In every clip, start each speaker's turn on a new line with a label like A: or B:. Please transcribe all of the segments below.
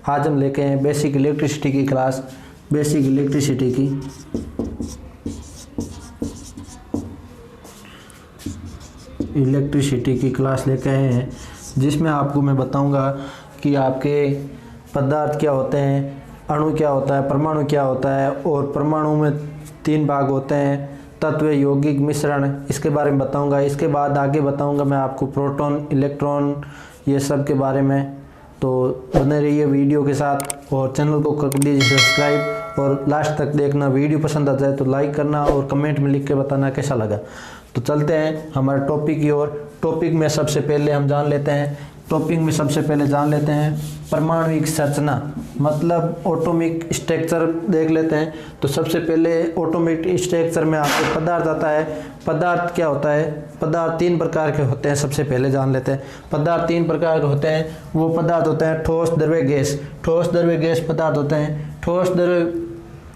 A: आज हम लेके हैं बेसिक इलेक्ट्रिसिटी की क्लास। बेसिक इलेक्ट्रिसिटी की क्लास लेके आए हैं, जिसमें आपको मैं बताऊंगा कि आपके पदार्थ क्या होते हैं, अणु क्या होता है, परमाणु क्या होता है, और परमाणु में 3 भाग होते हैं, तत्व, यौगिक, मिश्रण। इसके बारे में बताऊंगा। इसके बाद आगे बताऊंगा मैं आपको प्रोटॉन, इलेक्ट्रॉन, ये सब के बारे में। तो बने रहिए वीडियो के साथ और चैनल को कर दीजिए सब्सक्राइब और लास्ट तक देखना। वीडियो पसंद आ जाए तो लाइक करना और कमेंट में लिख के बताना कैसा लगा। तो चलते हैं हमारे टॉपिक की ओर। टॉपिक में सबसे पहले जान लेते हैं परमाणुविक संरचना, मतलब एटॉमिक स्ट्रक्चर देख लेते हैं। तो सबसे पहले एटॉमिक स्ट्रक्चर में आपको पदार्थ आता है। पदार्थ क्या होता है? पदार्थ 3 प्रकार के होते हैं। सबसे पहले जान लेते हैं पदार्थ 3 प्रकार के होते हैं। वो पदार्थ होते हैं ठोस, द्रव्य, गैस। ठोस, द्रव्य, गैस पदार्थ होते हैं। ठोस, द्रव्य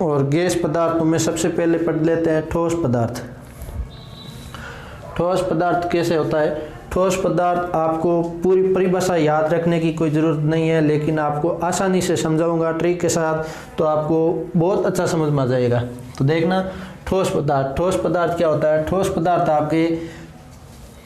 A: और गैस पदार्थों में सबसे पहले पढ़ लेते हैं ठोस पदार्थ। ठोस पदार्थ कैसे होता है? ठोस पदार्थ आपको पूरी परिभाषा याद रखने की कोई ज़रूरत नहीं है, लेकिन आपको आसानी से समझाऊंगा ट्रिक के साथ, तो आपको बहुत अच्छा समझ में आ जाएगा। तो देखना, ठोस पदार्थ क्या होता है? ठोस पदार्थ आपके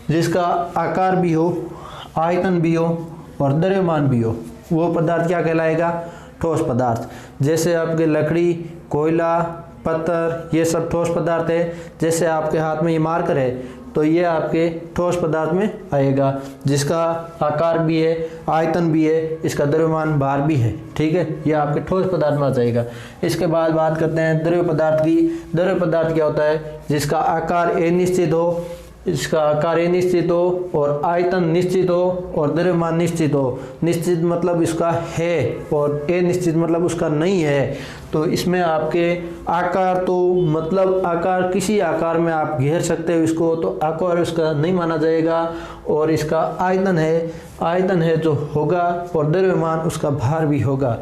A: जिसका आकार भी हो, आयतन भी हो और द्रव्यमान भी हो, वो पदार्थ क्या कहलाएगा? ठोस पदार्थ। जैसे आपके लकड़ी, कोयला, पत्थर, ये सब ठोस पदार्थ है। जैसे आपके हाथ में ये मार्कर है, तो ये आपके ठोस पदार्थ में आएगा, जिसका आकार भी है, आयतन भी है, इसका द्रव्यमान भार भी है। ठीक है, ये आपके ठोस पदार्थ में आ जाएगा। इसके बाद बात करते हैं द्रव्य पदार्थ की। द्रव्य पदार्थ क्या होता है? जिसका आकार अनिश्चित हो और आयतन निश्चित हो और द्रव्यमान निश्चित हो। निश्चित मतलब इसका है और अनिश्चित मतलब उसका नहीं है। तो इसमें आपके आकार, तो मतलब आकार, किसी आकार में आप घेर सकते हो इसको, तो आकार उसका नहीं माना जाएगा। और इसका आयतन है जो होगा, और द्रव्यमान उसका भार भी होगा।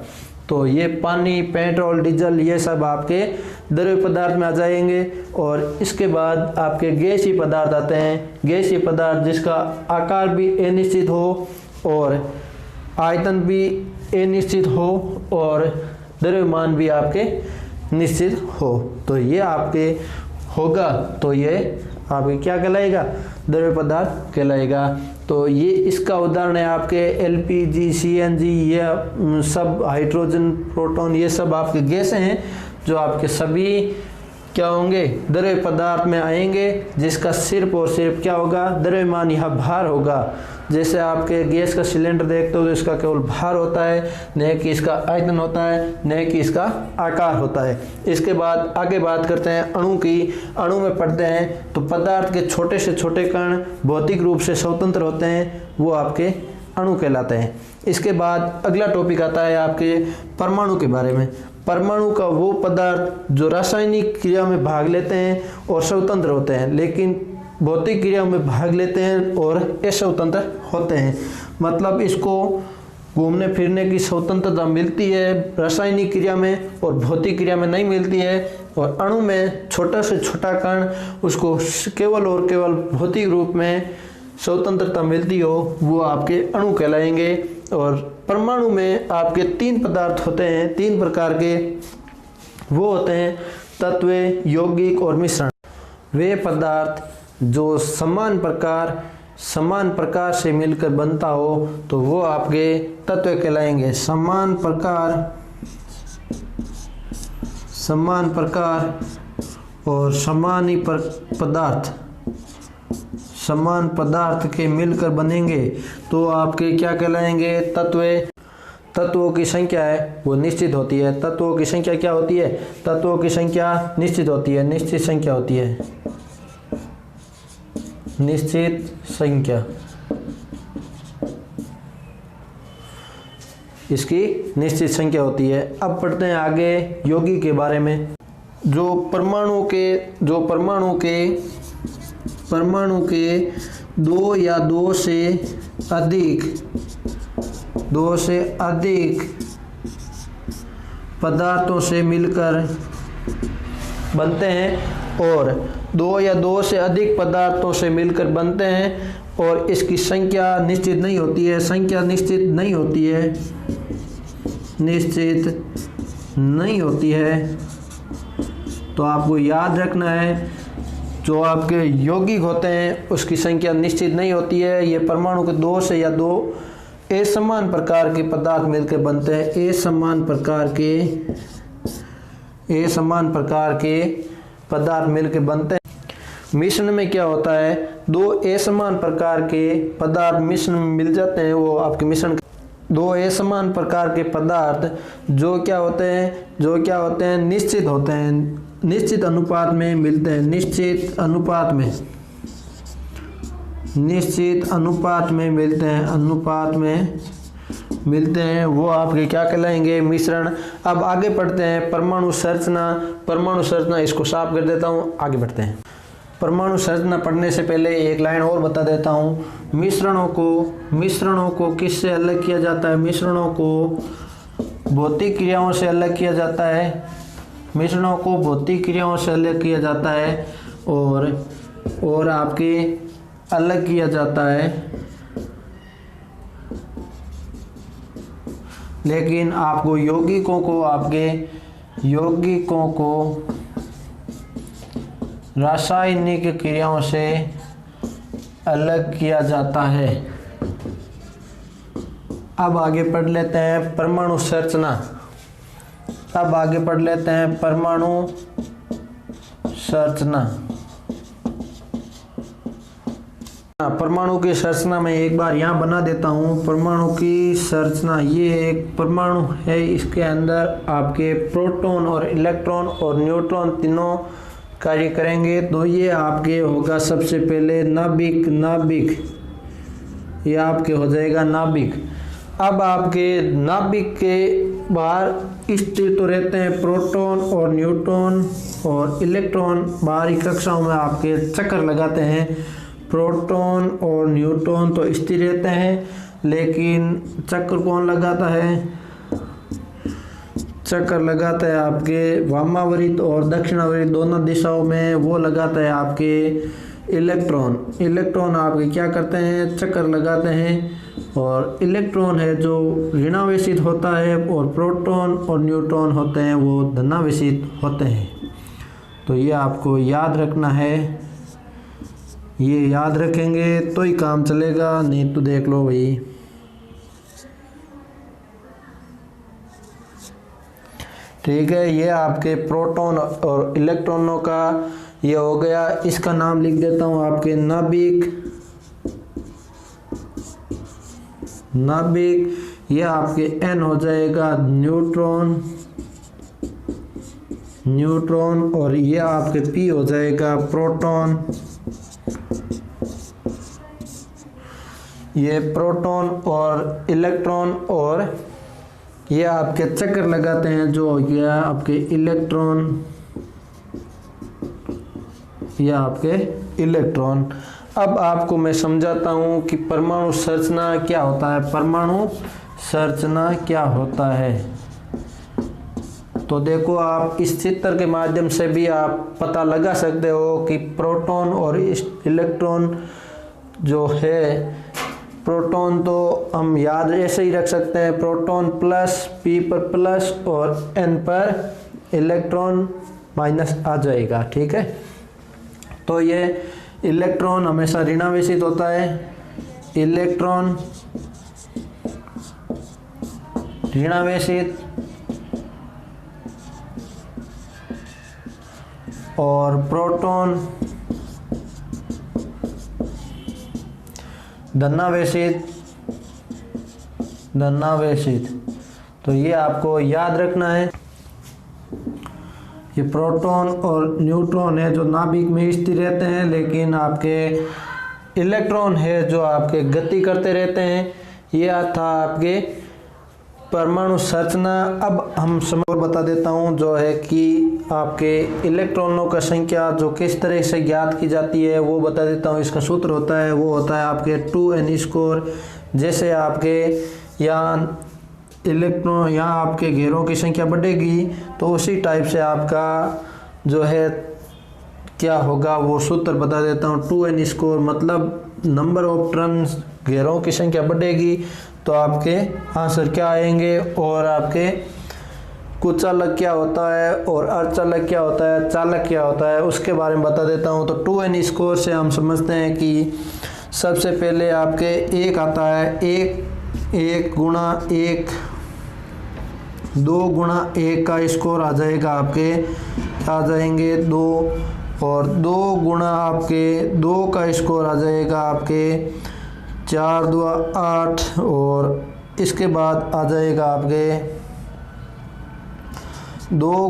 A: तो ये पानी, पेट्रोल, डीजल, ये सब आपके द्रव्य पदार्थ में आ जाएंगे। और इसके बाद आपके गैसीय पदार्थ आते हैं। गैसीय पदार्थ जिसका आकार भी अनिश्चित हो और आयतन भी अनिश्चित हो और द्रव्यमान भी आपके निश्चित हो, तो ये आपके होगा, तो ये आपके क्या कहलाएगा? द्रव्य पदार्थ कहलाएगा। तो ये इसका उदाहरण है आपके एलपीजी, सीएनजी, ये सब हाइड्रोजन, प्रोटॉन, ये सब आपके गैसें हैं जो आपके सभी क्या होंगे? द्रव्य पदार्थ में आएंगे, जिसका सिर्फ और सिर्फ क्या होगा? द्रव्यमान या भार होगा। जैसे आपके गैस का सिलेंडर देखते हो तो इसका केवल भार होता है, न कि इसका आयतन होता है, न कि इसका आकार होता है। इसके बाद आगे बात करते हैं अणु की। अणु में पढ़ते हैं तो पदार्थ के छोटे से छोटे कण भौतिक रूप से स्वतंत्र होते हैं, वो आपके अणु कहलाते हैं। इसके बाद अगला टॉपिक आता है आपके परमाणु के बारे में। परमाणु का वो पदार्थ जो रासायनिक क्रिया में भाग लेते हैं और स्वतंत्र होते हैं, लेकिन भौतिक क्रिया में भाग लेते हैं और अस्वतंत्र होते हैं। मतलब इसको घूमने फिरने की स्वतंत्रता मिलती है रासायनिक क्रिया में और भौतिक क्रिया में नहीं मिलती है। और अणु में छोटा से छोटा कण, उसको केवल और केवल भौतिक रूप में स्वतंत्रता मिलती हो, वो आपके अणु कहलाएंगे। और परमाणु में आपके 3 पदार्थ होते हैं, 3 प्रकार के। वो होते हैं तत्व, यौगिक और मिश्रण। वे पदार्थ जो समान प्रकार से मिलकर बनता हो, तो वो आपके तत्व कहलाएंगे। समान प्रकार और समान पदार्थ के मिलकर बनेंगे, तो आपके क्या कहलाएंगे? तत्व। तत्वों की संख्या है वो निश्चित होती है। तत्वों की संख्या क्या होती है? तत्वों की संख्या निश्चित होती है, निश्चित संख्या होती है, निश्चित संख्या। इसकी निश्चित संख्या होती है। अब पढ़ते हैं आगे यौगिक के बारे में। जो परमाणु के 2 या 2 से अधिक पदार्थों से मिलकर बनते हैं, और 2 या 2 से अधिक पदार्थों से मिलकर बनते हैं, और इसकी संख्या निश्चित नहीं होती है। निश्चित नहीं होती है। तो आपको याद रखना है जो आपके यौगिक होते हैं उसकी संख्या निश्चित नहीं होती है। ये परमाणु के दो से या दो असमान प्रकार के पदार्थ मिलकर बनते हैं। असमान प्रकार के पदार्थ मिलकर बनते हैं। मिश्रण में क्या होता है, दो असमान प्रकार के पदार्थ मिश्रण में मिल जाते हैं। वो आपके मिश्रण दो असमान प्रकार के पदार्थ जो क्या होते हैं निश्चित होते हैं, निश्चित अनुपात में मिलते हैं। निश्चित अनुपात में मिलते हैं वो आपके क्या कहलाएंगे, मिश्रण। अब आगे पढ़ते हैं परमाणु संरचना। इसको साफ कर देता हूँ, आगे बढ़ते हैं। परमाणु संरचना पढ़ने से पहले एक लाइन और बता देता हूँ। मिश्रणों को किससे अलग किया जाता है, मिश्रणों को भौतिक क्रियाओं से अलग किया जाता है। मिश्रणों को भौतिक क्रियाओं से अलग किया जाता है और आपके अलग किया जाता है। लेकिन आपको यौगिकों को रासायनिक क्रियाओं से अलग किया जाता है। अब आगे पढ़ लेते हैं परमाणु संरचना। परमाणु की संरचना में एक बार यहाँ बना देता हूँ। परमाणु की संरचना, ये एक परमाणु है, इसके अंदर आपके प्रोटॉन और इलेक्ट्रॉन और न्यूट्रॉन तीनों कार्य करेंगे। तो ये आपके होगा सबसे पहले नाभिक, ये आपके हो जाएगा नाभिक। अब आपके नाभिक के बाहर स्थित तो रहते हैं प्रोटॉन और न्यूट्रॉन और इलेक्ट्रॉन। बाहरी कक्षाओं में आपके चक्कर लगाते हैं। प्रोटॉन और न्यूट्रॉन तो स्थिर रहते हैं, लेकिन चक्कर कौन लगाता है, चक्कर लगाता है आपके वामावर्त और दक्षिणावर्त दोनों दिशाओं में। वो लगाता है आपके इलेक्ट्रॉन आपके क्या करते हैं, चक्कर लगाते हैं। और इलेक्ट्रॉन है जो ऋणावेशित होता है और प्रोटॉन और न्यूट्रॉन होते हैं वो धनावेशित होते हैं। तो ये आपको याद रखना है, ये याद रखेंगे तो ही काम चलेगा, नहीं तो देख लो भाई। ठीक है, ये आपके प्रोटॉन और इलेक्ट्रॉनों का ये हो गया। इसका नाम लिख देता हूँ आपके नाभिक। ये आपके N हो जाएगा न्यूट्रॉन और ये आपके P हो जाएगा प्रोटॉन। ये प्रोटॉन और इलेक्ट्रॉन और ये आपके चक्कर लगाते हैं जो हो गया आपके इलेक्ट्रॉन। अब आपको मैं समझाता हूँ कि परमाणु संरचना क्या होता है। तो देखो, आप इस चित्र के माध्यम से भी आप पता लगा सकते हो कि प्रोटॉन और इलेक्ट्रॉन जो है, प्रोटॉन तो हम याद ऐसे ही रख सकते हैं, प्रोटॉन प्लस, P पर प्लस और N पर इलेक्ट्रॉन माइनस आ जाएगा। ठीक है, तो ये इलेक्ट्रॉन हमेशा ऋणावेशित होता है। इलेक्ट्रॉन ऋणावेशित और प्रोटॉन धनावेशित। तो ये आपको याद रखना है। ये प्रोटॉन और न्यूट्रॉन है जो नाभिक में स्थिर रहते हैं, लेकिन आपके इलेक्ट्रॉन है जो आपके गति करते रहते हैं। ये था आपके परमाणु संरचना। अब हम और बता देता हूँ जो है कि आपके इलेक्ट्रॉनों का संख्या जो किस तरह से ज्ञात की जाती है वो बता देता हूँ। इसका सूत्र होता है, वो होता है आपके 2n²। जैसे आपके यहाँ इलेक्ट्रॉन, यहाँ आपके घेरों की संख्या बढ़ेगी तो उसी टाइप से आपका जो है क्या होगा वो सूत्र बता देता हूँ। 2n², मतलब नंबर ऑफ टर्न्स, घेरों की संख्या बढ़ेगी तो आपके आंसर क्या आएंगे। और आपके कुचालक क्या होता है और अर्धचालक क्या होता है, चालक क्या होता है, उसके बारे में बता देता हूँ। तो 2n स्कोर से हम समझते हैं कि सबसे पहले आपके एक आता है, एक गुणा एक, 2 गुणा 1 का स्कोर आ जाएगा आपके, आ जाएंगे 2, और 2 गुणा आपके 2 का स्कोर आ जाएगा आपके 4 2 8, और इसके बाद आ जाएगा आपके 2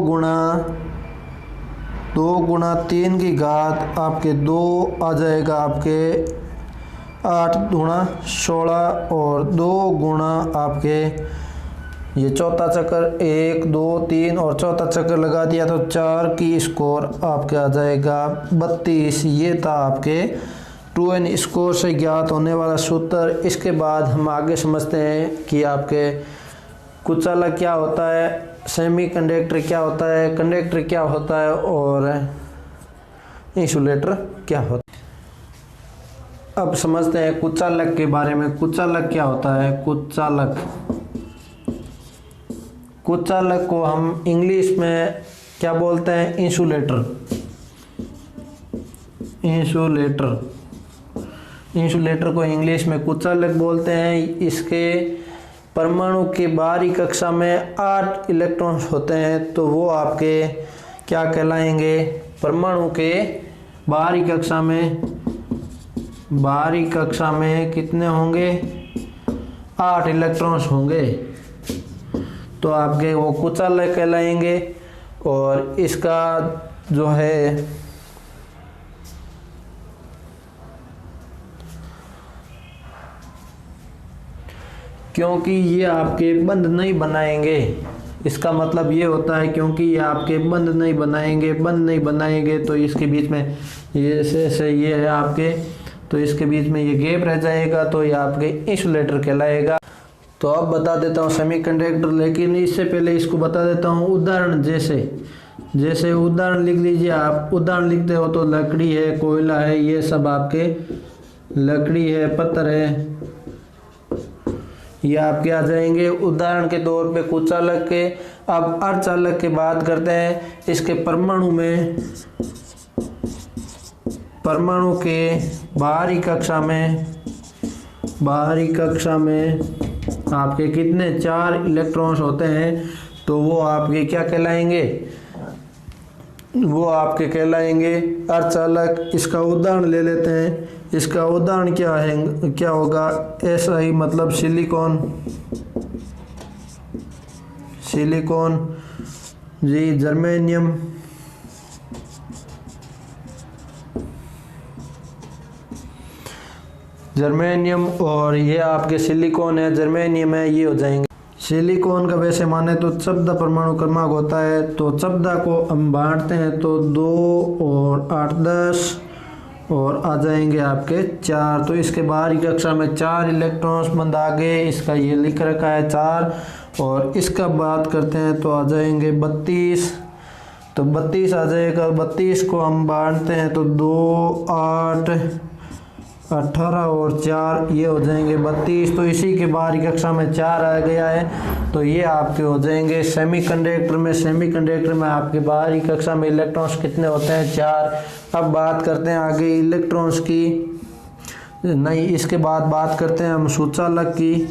A: गुणा 3 की घात आपके 2 आ जाएगा आपके 8 गुणा 16, और 2 गुणा आपके ये चौथा चक्कर 1 2 3 और चौथा चक्कर लगा दिया तो 4 की स्कोर आपके आ जाएगा 32। ये था आपके 2n स्कोर से ज्ञात होने वाला सूत्र। इसके बाद हम आगे समझते हैं कि आपके कुचालक क्या होता है, सेमी कंडक्टर क्या होता है, कंडक्टर क्या होता है और इंसुलेटर क्या होता है। अब समझते हैं कुचालक के बारे में। कुचालक क्या होता है? कुचालक को हम इंग्लिश में क्या बोलते हैं? इंसुलेटर को इंग्लिश में कुचालक बोलते हैं। इसके परमाणु की बाहरी कक्षा में 8 इलेक्ट्रॉन्स होते हैं, तो वो आपके क्या कहलाएंगे? परमाणु के बाहरी कक्षा में कितने होंगे? 8 इलेक्ट्रॉन्स होंगे, तो आपके वो कुचालक कहलाएंगे। और इसका जो है क्योंकि ये आपके बंध नहीं बनाएंगे, इसका मतलब ये होता है क्योंकि ये आपके बंध नहीं बनाएंगे तो इसके बीच में ये से ये है आपके, तो इसके बीच में ये गैप रह जाएगा, तो ये आपके इंसुलेटर कहलाएगा। तो अब बता देता हूँ सेमीकंडक्टर, लेकिन इससे पहले इसको बता देता हूँ उदाहरण। जैसे उदाहरण लिख लीजिए आप। उदाहरण लिखते हो तो लकड़ी है, कोयला है, ये सब आपके लकड़ी है, पत्थर है, ये आपके आ जाएंगे उदाहरण के तौर पे कुचालक के। अब अर्धचालक की बात करते हैं। इसके परमाणु के बाहरी कक्षा में आपके कितने? 4 इलेक्ट्रॉन्स होते हैं, तो वो आपके क्या कहलाएंगे? वो आपके कहलाएंगे अर्धचालक। इसका उदाहरण ले लेते हैं। इसका उदाहरण क्या होगा? ऐसा ही मतलब सिलिकॉन जी, जर्मेनियम और ये आपके सिलिकॉन है, जर्मेनियम है, ये हो जाएंगे। सिलिकॉन का वैसे माने तो 14 परमाणु क्रमांक होता है, तो 14 को हम बांटते हैं तो 2 और 8 10 और आ जाएंगे आपके 4। तो इसके बाहरी कक्षा में 4 इलेक्ट्रॉन्स बंद आ गए, इसका ये लिख रखा है 4। और इसका बात करते हैं तो आ जाएंगे 32, तो 32 आ जाएगा। 32 को हम बांटते हैं तो 2 8 18 और 4 ये हो जाएंगे 32। तो इसी के बाहरी कक्षा में 4 आ गया है, तो ये आपके हो जाएंगे सेमीकंडक्टर में आपके बाहरी कक्षा में इलेक्ट्रॉन्स कितने होते हैं? 4। अब बात करते हैं आगे इलेक्ट्रॉन्स की, नहीं, इसके बाद बात करते हैं हम सुचालक की।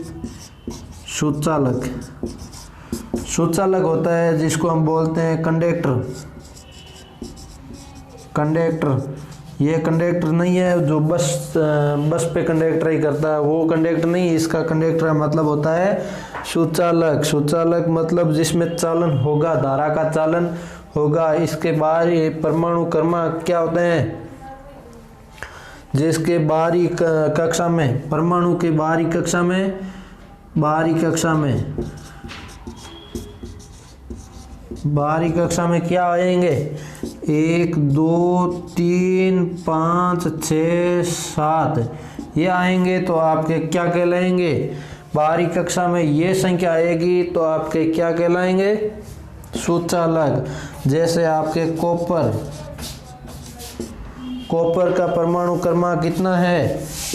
A: सुचालक होता है जिसको हम बोलते हैं कंडक्टर। ये कंडक्टर नहीं है जो बस पे कंडक्टर ही करता है, वो कंडक्टर नहीं। इसका कंडक्टर का मतलब होता है सुचालक मतलब जिसमें चालन होगा, धारा का चालन होगा। इसके बाहर ये परमाणु क्रमांक क्या होते हैं? जिसके बाहरी कक्षा में, परमाणु के बाहरी कक्षा में क्या आएंगे? 1 2 3 5 6 7 ये आएंगे, तो आपके क्या कहलाएंगे? बाहरी कक्षा में ये संख्या आएगी तो आपके क्या कहलाएंगे? सुचालक। जैसे आपके कॉपर का परमाणु क्रमांक कितना है?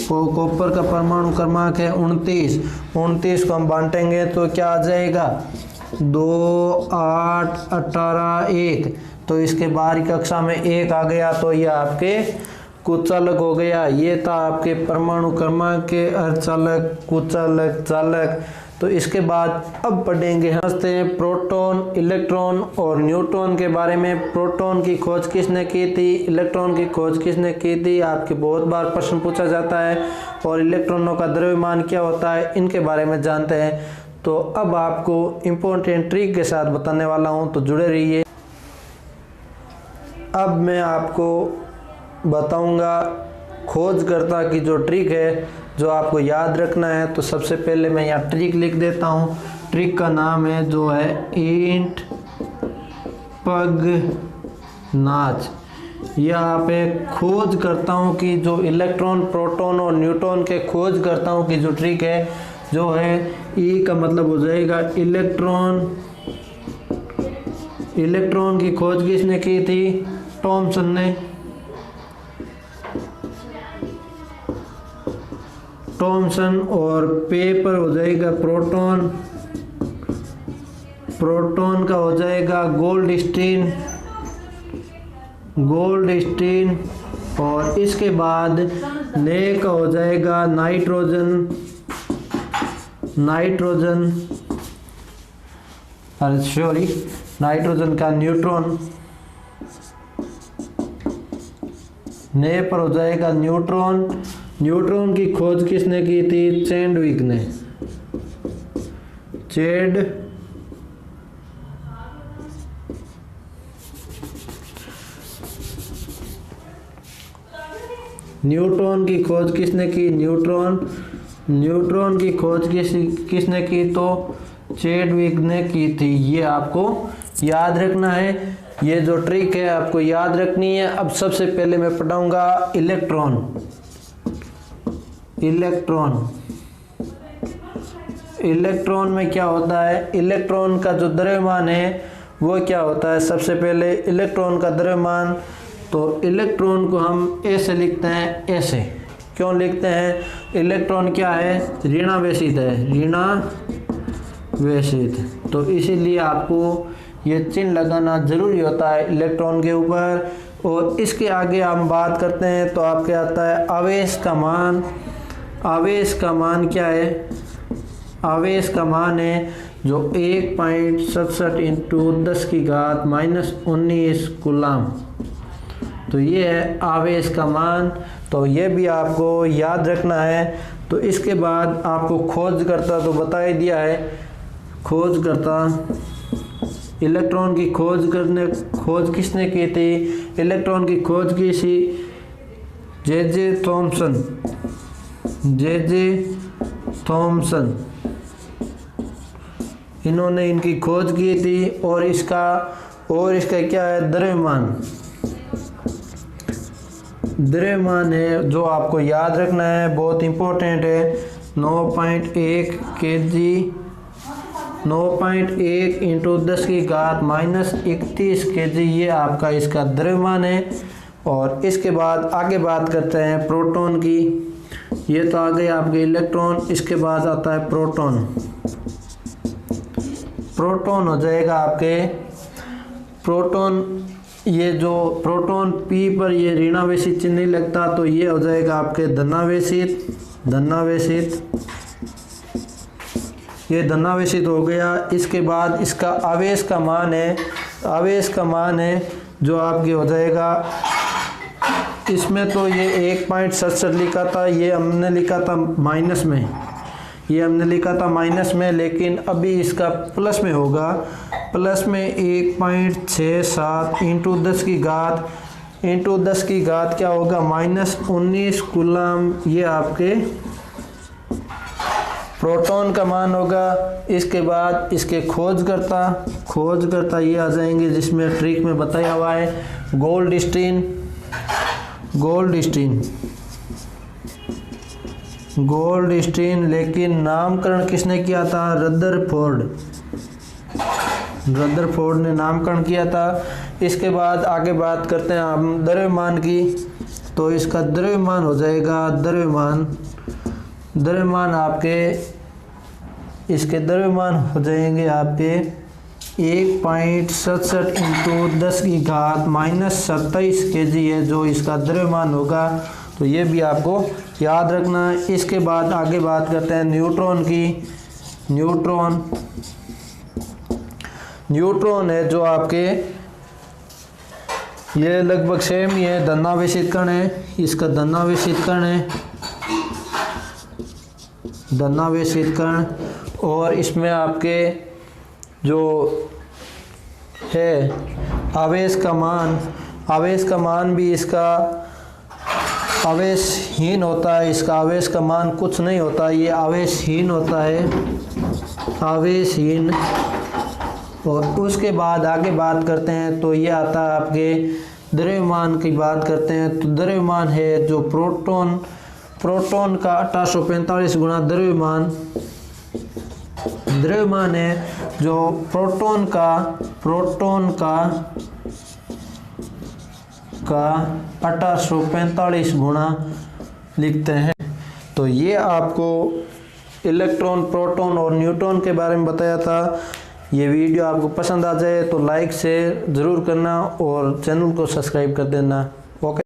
A: कॉपर का परमाणु क्रमांक है 29। 29 को हम बांटेंगे तो क्या आ जाएगा? 2, 8, 18, 1। तो इसके बाहरी कक्षा में 1 आ गया तो ये आपके कुचालक हो गया। ये था आपके परमाणु क्रमांक के अर्धचालक, कुचालक, चालक। तो इसके बाद अब पढ़ेंगे समझते हैं प्रोटॉन, इलेक्ट्रॉन और न्यूट्रॉन के बारे में। प्रोटॉन की खोज किसने की थी? इलेक्ट्रॉन की खोज किसने की थी? आपके बहुत बार प्रश्न पूछा जाता है। और इलेक्ट्रॉनों का द्रव्यमान क्या होता है, इनके बारे में जानते हैं। तो अब आपको इम्पोर्टेंट ट्रिक के साथ बताने वाला हूँ, तो जुड़े रहिए। अब मैं आपको बताऊंगा खोजकर्ता की जो ट्रिक है, जो आपको याद रखना है। तो सबसे पहले मैं यहाँ ट्रिक लिख देता हूँ। ट्रिक का नाम है जो है ईंट पग नाच। यह आप एक खोजकर्ताओं की जो इलेक्ट्रॉन, प्रोटॉन और न्यूट्रॉन के खोजकर्ताओं की जो ट्रिक है, जो है ई का मतलब हो जाएगा इलेक्ट्रॉन। इलेक्ट्रॉन की खोज किसने की थी? थॉमसन ने। थॉमसन। और पेपर हो जाएगा प्रोटॉन। प्रोटॉन का हो जाएगा गोल्डस्टीन। गोल्डस्टीन। और इसके बाद ने का हो जाएगा नाइट्रोजन। नाइट्रोजन, अरे सॉरी, नाइट्रोजन का न्यूट्रॉन। ने पर हो जाएगा न्यूट्रॉन। न्यूट्रॉन की खोज किसने की थी? चैडविक ने। न्यूट्रॉन की खोज किसने की? न्यूट्रॉन की खोज किसने की? तो चैडविक ने की थी। ये आपको याद रखना है। ये जो ट्रिक है आपको याद रखनी है। अब सबसे पहले मैं पढ़ाऊंगा इलेक्ट्रॉन। इलेक्ट्रॉन में क्या होता है? इलेक्ट्रॉन का जो द्रव्यमान है वो क्या होता है? सबसे पहले इलेक्ट्रॉन का द्रव्यमान, तो इलेक्ट्रॉन को हम ऐसे लिखते हैं। ऐसे क्यों लिखते हैं? इलेक्ट्रॉन क्या है? ऋणावेशित है। ऋणावेशित, तो इसीलिए आपको ये चिन्ह लगाना जरूरी होता है इलेक्ट्रॉन के ऊपर। और इसके आगे हम बात करते हैं तो आपके आता है आवेश का मान। आवेश का मान क्या है? आवेश का मान है जो 1.67 इंटू 10 की घात -19 कूलम। तो ये है आवेश का मान। तो ये भी आपको याद रखना है। तो इसके बाद आपको खोजकर्ता तो बता ही दिया है। खोजकर्ता, इलेक्ट्रॉन की खोज किसने की थी? इलेक्ट्रॉन की खोज की थी जे थॉमसन। इन्होंने इनकी खोज की थी। और इसका क्या है? द्रव्यमान है जो आपको याद रखना है, बहुत इंपॉर्टेंट है। 9.1 kg, 9.1 इंटू 10 की घात -31 kg, ये आपका इसका द्रव्यमान है। और इसके बाद आगे बात करते हैं प्रोटॉन की। ये तो आ गए आपके इलेक्ट्रॉन। इसके बाद आता है प्रोटॉन। प्रोटॉन हो जाएगा आपके प्रोटॉन। ये जो प्रोटॉन P पर ये ऋणावेशित चिन्ह नहीं लगता, तो ये हो जाएगा आपके धनावेशित। ये धनावेशित हो गया। इसके बाद इसका आवेश का मान है जो आपके हो जाएगा, इसमें तो ये 1.67 लिखा था, ये हमने लिखा था माइनस में, लेकिन अभी इसका प्लस में होगा। प्लस में 1.67 इंटू 10 की घात क्या होगा? -19 कूलम। ये आपके प्रोटॉन का मान होगा। इसके बाद इसके खोजकर्ता ये आ जाएंगे, जिसमें ट्रिक में बताया हुआ है गोल्डस्टीन। लेकिन नामकरण किसने किया था? रदरफोर्ड ने नामकरण किया था। इसके बाद आगे बात करते हैं हम द्रव्यमान की। तो इसका द्रव्यमान हो जाएगा, द्रव्यमान आपके, इसके द्रव्यमान हो जाएंगे आपके 1.67 इंटू 10⁻⁻27 kg है जो इसका द्रव्यमान होगा। तो ये भी आपको याद रखना है। इसके बाद आगे बात करते हैं न्यूट्रॉन की। न्यूट्रॉन है जो आपके, ये लगभग सेम ही है, धनावेशित कण है, इसका धनावेशित कण और इसमें आपके जो है आवेश का मान भी इसका आवेशहीन होता है, इसका आवेश का मान कुछ नहीं होता, ये आवेशहीन होता है, आवेशहीन। और उसके बाद आगे बात करते हैं तो ये आता है आपके द्रव्यमान की बात करते हैं। तो द्रव्यमान है जो प्रोटॉन का 1845 गुना द्रव्यमान है जो प्रोटॉन का 1845 गुना लिखते हैं। तो ये आपको इलेक्ट्रॉन, प्रोटॉन और न्यूट्रॉन के बारे में बताया था। ये वीडियो आपको पसंद आ जाए तो लाइक शेयर ज़रूर करना और चैनल को सब्सक्राइब कर देना। ओके।